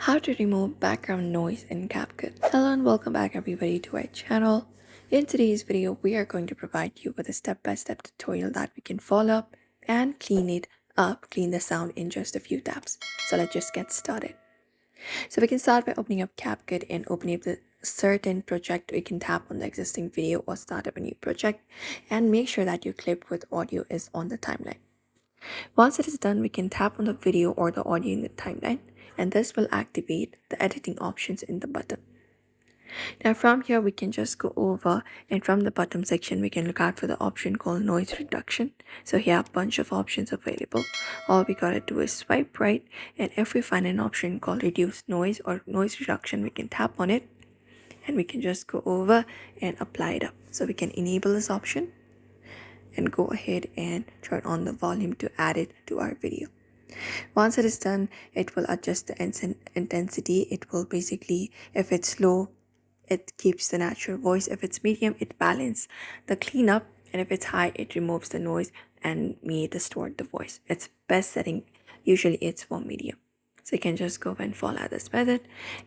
How to remove background noise in CapCut. Hello and welcome back everybody to our channel. In today's video, we are going to provide you with a step-by-step tutorial that we can follow up and clean the sound in just a few taps. So let's just get started. So we can start by opening up CapCut and opening up the certain project. We can tap on the existing video or start up a new project and make sure that your clip with audio is on the timeline. Once it is done, we can tap on the video or the audio in the timeline, and this will activate the editing options in the bottom. Now from here, we can just go over, and from the bottom section, we can look out for the option called noise reduction. So here are a bunch of options available. All we gotta do is swipe right, and if we find an option called reduce noise or noise reduction, we can tap on it, and we can just go over and apply it up. So we can enable this option and go ahead and turn on the volume to add it to our video. Once it is done, it will adjust the intensity. It will basically, if it's low, it keeps the natural voice. If it's medium, it balances the cleanup, and if it's high, it removes the noise and may distort the voice. Its best setting usually it's for medium. So you can just go and follow this method,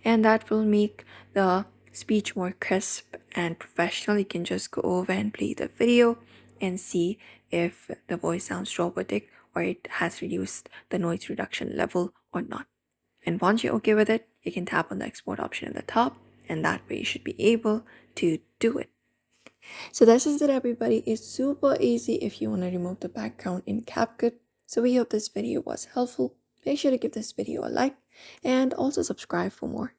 and that will make the speech more crisp and professional. You can just go over and play the video and see if the voice sounds robotic or it has reduced the noise reduction level or not. And once you're okay with it, you can tap on the export option at the top, and that way you should be able to do it. So this is it everybody. It's super easy if you want to remove the background in CapCut. So we hope this video was helpful. Make sure to give this video a like and also subscribe for more.